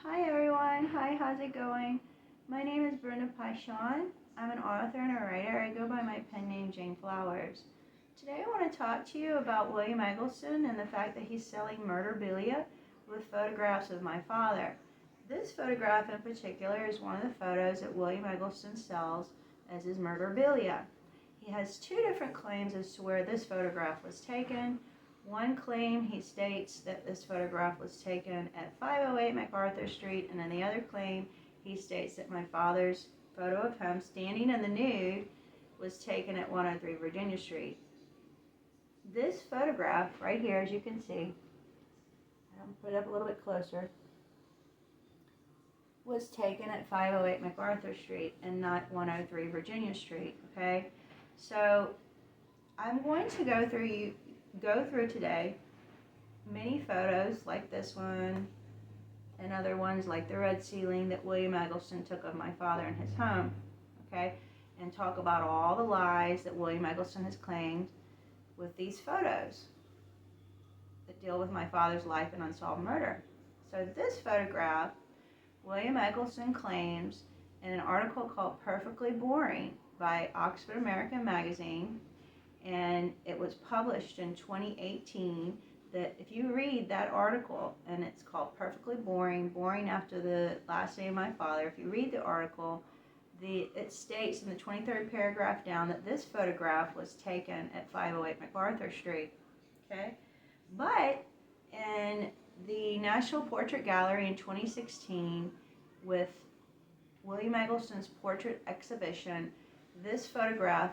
Hi everyone, hi, how's it going? My name is Brenda Paishon. I'm an author and a writer. I go by my pen name Jane Flowers. Today I want to talk to you about William Eggleston and the fact that he's selling Murderabilia with photographs of my father. This photograph in particular is one of the photos that William Eggleston sells as his Murderabilia. He has two different claims as to where this photograph was taken. One claim, he states that this photograph was taken at 508 MacArthur Street, and in the other claim, he states that my father's photo of him standing in the nude was taken at 103 Virginia Street. This photograph right here, as you can see, I'll put it up a little bit closer, was taken at 508 MacArthur Street and not 103 Virginia Street, okay? So I'm going to go through today many photos like this one and other ones like the red ceiling that William Eggleston took of my father in his home, okay, and talk about all the lies that William Eggleston has claimed with these photos that deal with my father's life and unsolved murder. So this photograph, William Eggleston claims in an article called Perfectly Boring by Oxford American Magazine, and it was published in 2018, that if you read that article, and it's called Perfectly Boring, boring after the last name of my father, if you read the article, it states in the 23rd paragraph down that this photograph was taken at 508 MacArthur Street, okay? But in the National Portrait Gallery in 2016, with William Eggleston's portrait exhibition, this photograph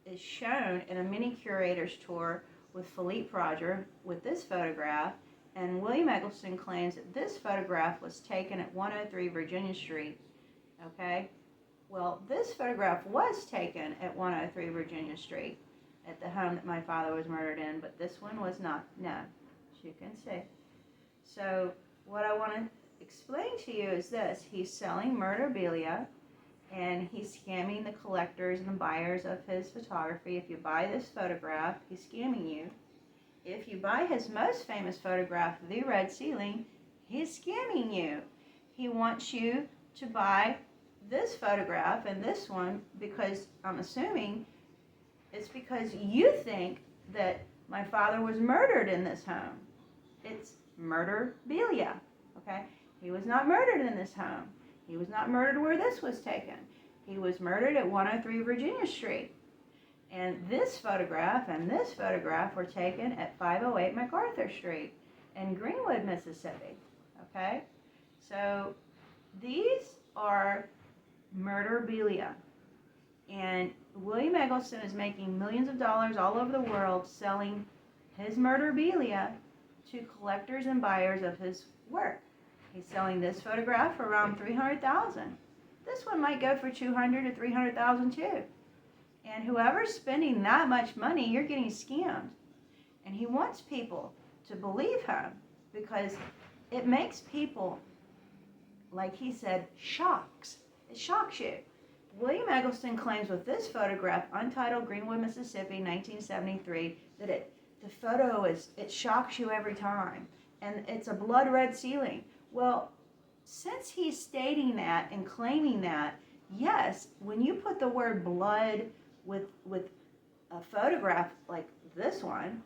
is shown in a mini curator's tour with Philippe Roger with this photograph, and William Eggleston claims that this photograph was taken at 103 Virginia Street, okay? Well, this photograph was taken at 103 Virginia Street at the home that my father was murdered in, but this one was not, no, as you can see. So what I want to explain to you is this: he's selling Murderabilia, and he's scamming the collectors and the buyers of his photography. If you buy this photograph, he's scamming you. If you buy his most famous photograph, The Red Ceiling, he's scamming you. He wants you to buy this photograph and this one because I'm assuming it's because you think that my father was murdered in this home. It's Murderabilia, okay? He was not murdered in this home. He was not murdered where this was taken. He was murdered at 103 Virginia Street. And this photograph and this photograph were taken at 508 MacArthur Street in Greenwood, Mississippi. Okay? So these are Murderabilia. And William Eggleston is making millions of dollars all over the world selling his Murderabilia to collectors and buyers of his work. He's selling this photograph for around $300,000. This one might go for $200,000 to $300,000 too. And whoever's spending that much money, you're getting scammed. And he wants people to believe him because it makes people, like he said, shocks. It shocks you. William Eggleston claims with this photograph, Untitled, Greenwood, Mississippi, 1973, that the photo it shocks you every time. And it's a blood red ceiling. Well, since he's stating that and claiming that, yes, when you put the word blood with a photograph like this one,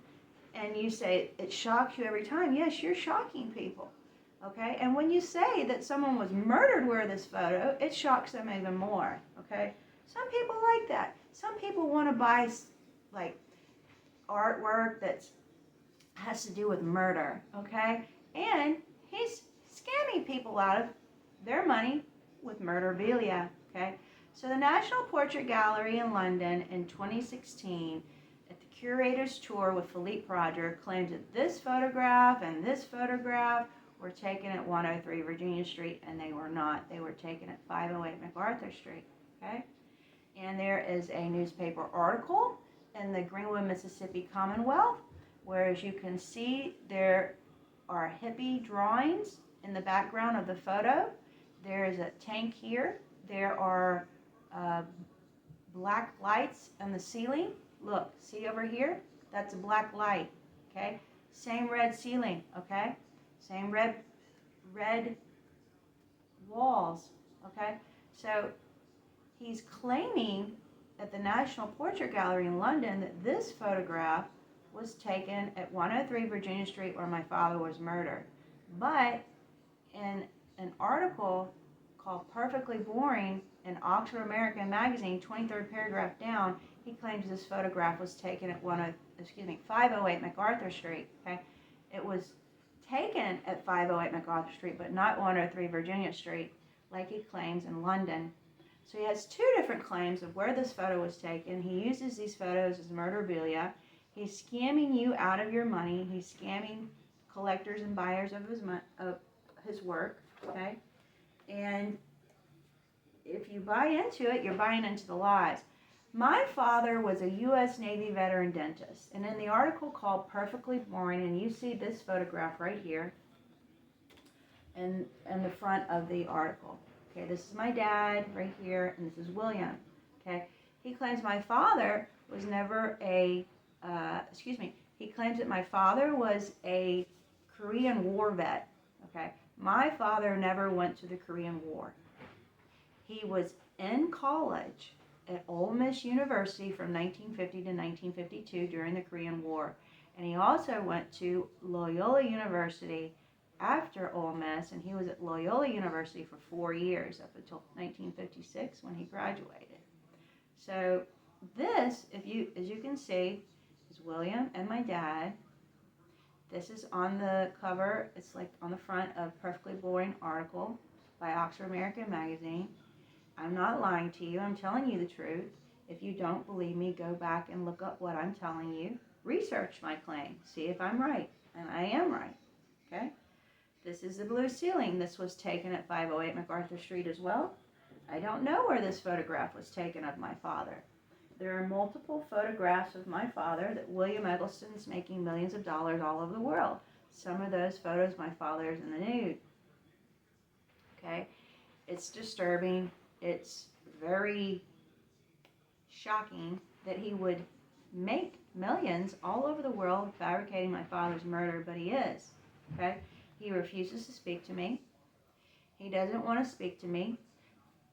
and you say it shocks you every time, yes, you're shocking people, okay? And when you say that someone was murdered where this photo, it shocks them even more, okay? Some people like that. Some people want to buy, like, artwork that has to do with murder, okay? And he's scamming people out of their money with Murderabilia, okay? So the National Portrait Gallery in London in 2016, at the curator's tour with Philippe Roger, claims that this photograph and this photograph were taken at 103 Virginia Street, and they were not. They were taken at 508 MacArthur Street, okay? And there is a newspaper article in the Greenwood, Mississippi Commonwealth, where, as you can see, there are hippie drawings in the background of the photo. There is a tank here. There are black lights on the ceiling. Look, see over here? That's a black light, okay? Same red ceiling, okay? Same red walls, okay? So he's claiming at the National Portrait Gallery in London that this photograph was taken at 103 Virginia Street where my father was murdered. But in an article called Perfectly Boring in Oxford American Magazine, 23rd paragraph down, he claims this photograph was taken at 508 MacArthur Street. Okay, it was taken at 508 MacArthur Street, but not 103 Virginia Street, like he claims in London. So he has two different claims of where this photo was taken. He uses these photos as murderabilia. He's scamming you out of your money. He's scamming collectors and buyers of his work. Okay, and if you buy into it, you're buying into the lies. My father was a U.S. Navy veteran dentist, and in the article called Perfectly Boring, and you see this photograph right here in the front of the article. Okay, this is my dad right here, and this is William. Okay, he claims my father was never a, he claims that my father was a Korean War vet. Okay, my father never went to the Korean War. He was in college at Ole Miss University from 1950 to 1952 during the Korean War. And he also went to Loyola University after Ole Miss, and he was at Loyola University for 4 years up until 1956 when he graduated. So this, as you can see, is William and my dad. This is on the cover. It's like on the front of Perfectly Boring article by Oxford American Magazine. I'm not lying to you. I'm telling you the truth. If you don't believe me, go back and look up what I'm telling you. Research my claim. See if I'm right. And I am right. Okay? This is the blue ceiling. This was taken at 508 MacArthur Street as well. I don't know where this photograph was taken of my father. There are multiple photographs of my father that William Eggleston is making millions of dollars all over the world. Some of those photos, my father is in the nude. Okay? It's disturbing. It's very shocking that he would make millions all over the world fabricating my father's murder, but he is. Okay? He refuses to speak to me. He doesn't want to speak to me.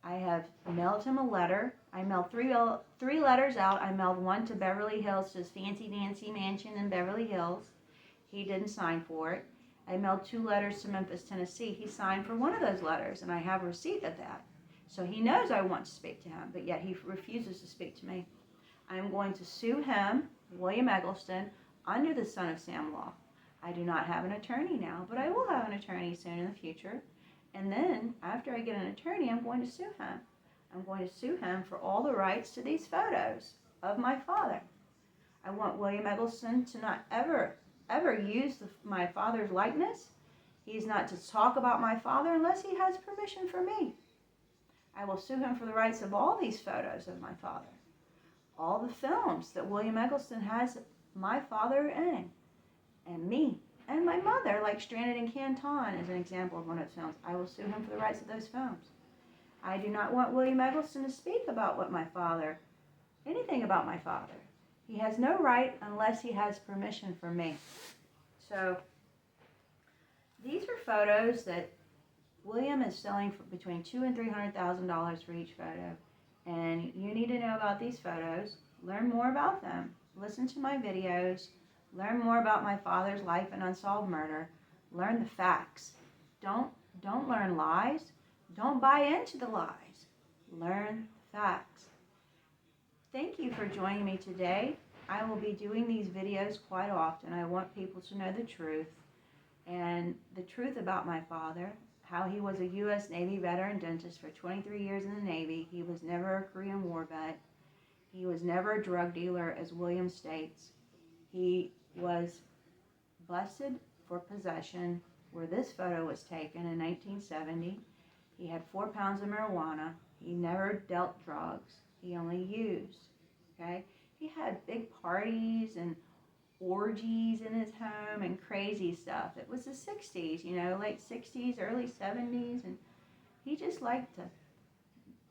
I have mailed him a letter. I mailed three letters out. I mailed one to Beverly Hills, to his fancy dancy mansion in Beverly Hills. He didn't sign for it. I mailed 2 letters to Memphis, Tennessee. He signed for one of those letters, and I have a receipt of that. So he knows I want to speak to him, but yet he refuses to speak to me. I am going to sue him, William Eggleston, under the Son of Sam law. I do not have an attorney now, but I will have an attorney soon in the future. And then, after I get an attorney, I'm going to sue him. I'm going to sue him for all the rights to these photos of my father. I want William Eggleston to not ever use my father's likeness. He's not to talk about my father unless he has permission from me. I will sue him for the rights of all these photos of my father. All the films that William Eggleston has my father in, and me, and my mother, like Stranded in Canton is an example of one of his films. I will sue him for the rights of those films. I do not want William Eggleston to speak about anything about my father. He has no right unless he has permission from me. So, these are photos that William is selling for between $200,000 and $300,000 for each photo. And you need to know about these photos. Learn more about them. Listen to my videos. Learn more about my father's life and unsolved murder. Learn the facts. Don't learn lies. Don't buy into the lies. Learn facts. Thank you for joining me today. I will be doing these videos quite often. I want people to know the truth, and the truth about my father, how he was a U.S. Navy veteran dentist for 23 years in the Navy. He was never a Korean War vet. He was never a drug dealer, as William states. He was busted for possession, where this photo was taken in 1970. He had 4 pounds of marijuana. He never dealt drugs. He only used. Okay? He had big parties and orgies in his home and crazy stuff. It was the 60s, late 60s, early 70s, and he just liked to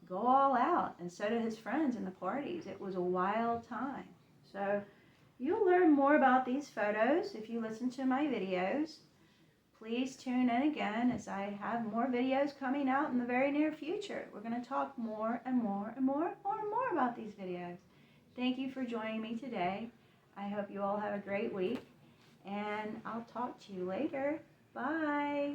go all out, and so did his friends in the parties. It was a wild time. So you'll learn more about these photos if you listen to my videos. please tune in again as I have more videos coming out in the very near future. We're going to talk more and more and more about these videos. Thank you for joining me today. I hope you all have a great week, and I'll talk to you later. Bye.